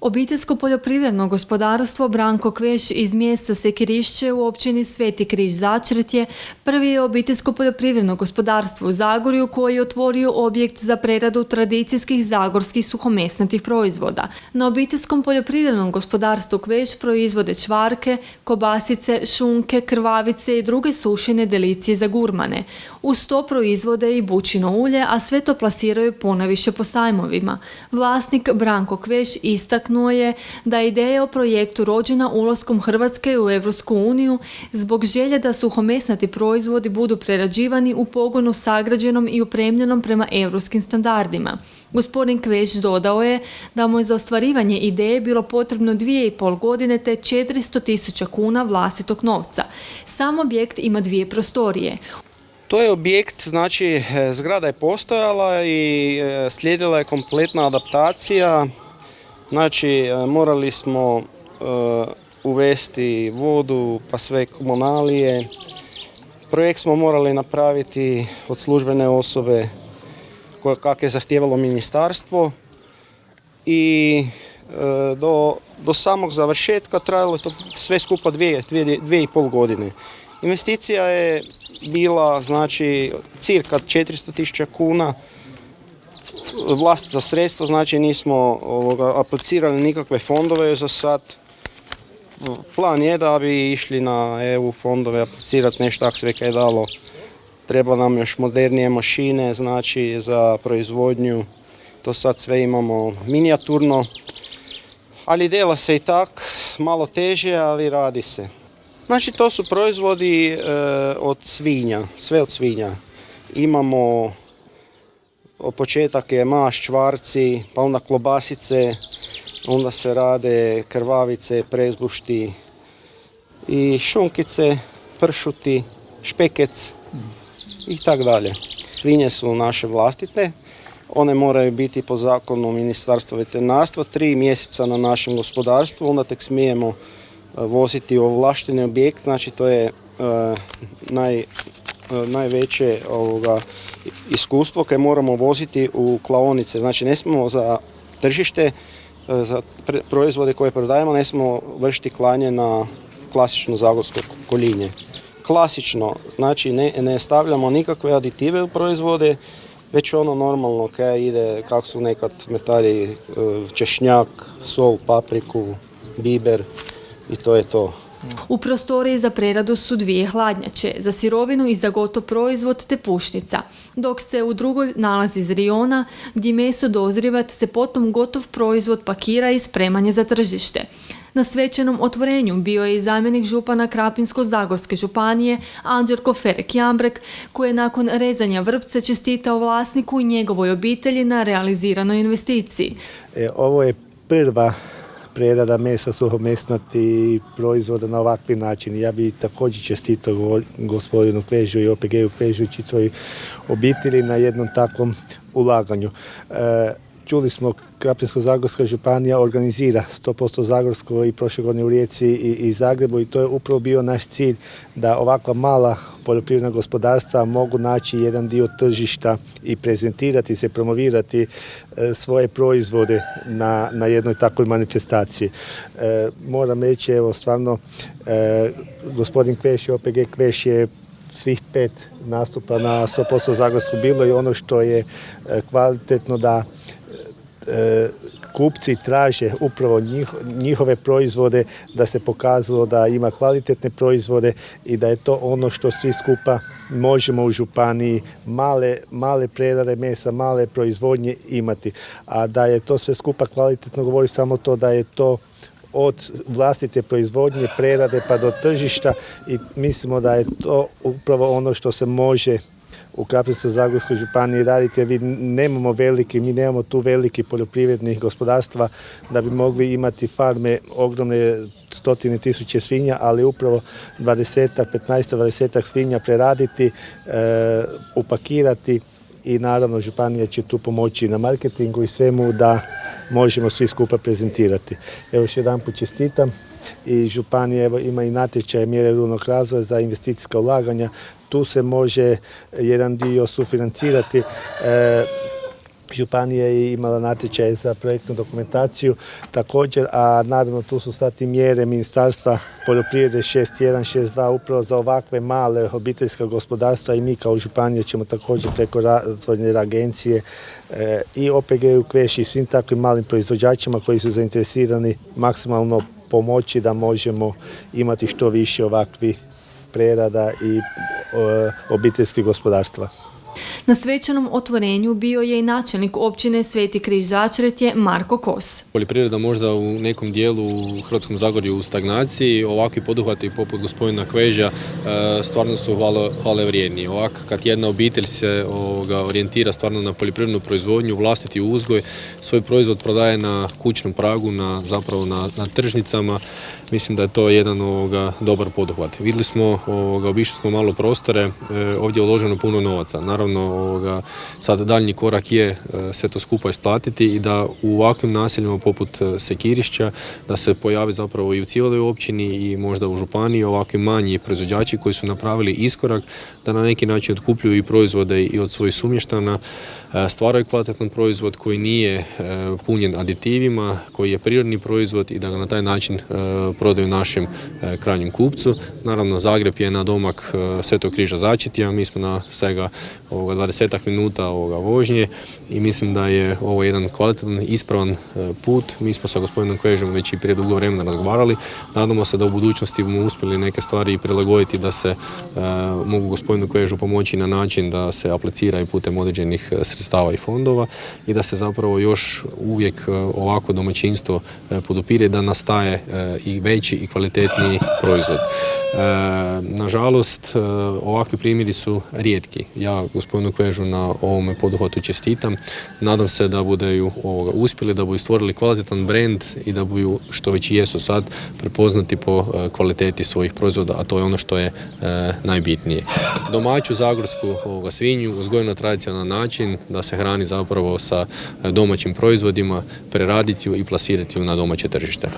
Obiteljsko poljoprivredno gospodarstvo Branko Kveš iz mjesta Sekirišće u općini Sveti Križ Začretje prvi je obiteljsko poljoprivredno gospodarstvo u Zagorju koji je otvorio objekt za preradu tradicijskih zagorskih suhomesnatih proizvoda. Na obiteljskom poljoprivrednom gospodarstvu Kveš proizvode čvarke, kobasice, šunke, krvavice i druge sušene delicije za gurmane. Uz to proizvode i bućino ulje, a sve to plasiraju ponaviše po sajmovima. Vlasnik Branko Kveš istaknuo je da je ideja o projektu rođena ulaskom Hrvatske u Europsku uniju zbog želje da suhomesnati proizvodi budu prerađivani u pogonu sagrađenom i opremljenom prema europskim standardima. Gospodin Kveš dodao je da mu je za ostvarivanje ideje bilo potrebno 2,5 godine te 400.000 kuna vlastitog novca. Sam objekt ima 2 prostorije. To je objekt, znači zgrada je postojala i slijedila je kompletna adaptacija. Znači morali smo uvesti vodu pa sve komunalije. Projekt smo morali napraviti od službene osobe kako je zahtijevalo ministarstvo i do samog završetka trajalo je to sve skupa 2,5 godine. Investicija je bila znači cirka 400.000 kuna. Vlastita sredstva, znači nismo aplicirali nikakve fondove za sad. Plan je da bi išli na EU fondove aplicirati nešto ako sve kaj je dalo. Treba nam još modernije mašine, znači za proizvodnju. To sad sve imamo minijaturno, ali dela se i tak, malo teže, ali radi se. Znači to su proizvodi od svinja, sve od svinja. Imamo, početak je maš, čvarci, pa onda klobasice, onda se rade krvavice, prezbušti i šunkice, pršuti, špekec i tako dalje. Svinje su naše vlastite, one moraju biti po zakonu Ministarstva veterinarstva 3 mjeseca na našem gospodarstvu, onda tek smijemo voziti u ovlašteni objekt, znači to je najveće iskustvo koje moramo voziti u klaonice. Znači ne smijemo za tržište, za proizvode koje prodajemo, ne smijemo vršiti klanje na klasično zagorsko kolinje. Klasično, znači ne stavljamo nikakve aditive u proizvode, već ono normalno kaj ide, kako su nekad metali češnjak, sol, papriku, biber i to je to. U prostoriji za preradu su 2 hladnjače, za sirovinu i za gotov proizvod te pušnica, dok se u drugoj nalazi zriona gdje meso dozriva te se potom gotov proizvod pakira i spreman je za tržište. Na svečanom otvorenju bio je i zamjenik župana Krapinsko-zagorske županije Anđelko Ferek-Jambrek, koji je nakon rezanja vrpce čestitao vlasniku i njegovoj obitelji na realiziranoj investiciji. Ovo je prva prerada mesa suhomesnatih proizvoda na ovakvi način. Ja bih također čestitao gospodinu Kvežu i OPG-u Kvežu i čitavoj obitelji na jednom takvom ulaganju. Čuli smo, Krapinsko-zagorska županija organizira 100% Zagorsko i prošle godine u Rijeci i Zagrebu i to je upravo bio naš cilj da ovakva mala poljoprivredna gospodarstva mogu naći jedan dio tržišta i prezentirati se, promovirati svoje proizvode na jednoj takvoj manifestaciji. Moram reći, evo stvarno, gospodin Kveš i OPG Kveš je svih 5 nastupa na 100% Zagorsko bilo i ono što je kvalitetno da kupci traže upravo njihove proizvode, da se pokazalo da ima kvalitetne proizvode i da je to ono što svi skupa možemo u županiji male prerade mesa, male proizvodnje imati. A da je to sve skupa kvalitetno govori samo to da je to od vlastite proizvodnje, prerade pa do tržišta i mislimo da je to upravo ono što se može u Krapinsko-zagorskoj županiji raditi, jer mi nemamo tu veliki poljoprivrednih gospodarstva da bi mogli imati farme ogromne 100.000 svinja, ali upravo 15-20 svinja preraditi, upakirati i naravno županija će tu pomoći na marketingu i svemu da možemo svi skupa prezentirati. Evo još jedan put čestitam i županija ima i natječaje mjere ruralnog razvoja za investicijska ulaganja. Tu se može jedan dio sufinancirati Županija je imala natječaj za projektnu dokumentaciju također, a naravno tu su sad i mjere Ministarstva poljoprivrede 6.1, 6.2 upravo za ovakve male obiteljska gospodarstva i mi kao županija ćemo također preko razvojne agencije i OPG-u Kveš i svim takvim malim proizvođačima koji su zainteresirani maksimalno pomoći da možemo imati što više ovakvih prerada i obiteljskih gospodarstva. Na svečanom otvorenju bio je i načelnik općine Sveti Križ Začretje Marko Kos. Poljoprivreda možda u nekom dijelu u Hrvatskom Zagorju u stagnaciji, ovakvi poduhvati poput gospodina Kveža stvarno su hvale vrijedni. Ovak kad jedna obitelj se orijentira stvarno na poljoprivrednu proizvodnju, vlastiti uzgoj, svoj proizvod prodaje na kućnom pragu, zapravo na tržnicama, mislim da je to jedan dobar poduhvat. Vidjeli smo, obišli smo malo prostore, ovdje je uloženo puno novaca. Naravno, sad daljnji korak je sve to skupa isplatiti i da u ovakvim naseljima poput Sekirišća da se pojavi zapravo i u cijeloj općini i možda u županiji ovakvi manji proizvođači koji su napravili iskorak da na neki način otkupljuju i proizvode i od svojih sumještana, stvaraju kvalitetan proizvod koji nije punjen aditivima, koji je prirodni proizvod i da ga na taj način prodaju našem krajnjem kupcu. Naravno, Zagreb je na domak Svetog Križa Začetja, mi smo na svega 20 minuta vožnje i mislim da je ovo jedan kvalitetan, ispravan put. Mi smo sa gospodinom Kvežom već i prije dugo vremena razgovarali. Nadamo se da u budućnosti bomo uspjeli neke stvari prilagoditi da se mogu gospodinu Kvežu pomoći na način da se aplicira i putem određenih sredstava i fondova i da se zapravo još uvijek ovako domaćinstvo podupire da nastaje i veći i kvalitetniji proizvod. Nažalost, ovakvi primjeri su rijetki. Ja gospodinu Kvežu na ovome poduhvatu čestitam. Nadam se da budu uspjeli, da budu stvorili kvalitetan brend i da budu, što već i jesu sad, prepoznati po kvaliteti svojih proizvoda, a to je ono što je najbitnije. Domaću zagorsku svinju uzgojeno na tradicionalan način, da se hrani zapravo sa domaćim proizvodima, preraditi ju i plasirati ju na domaće tržište.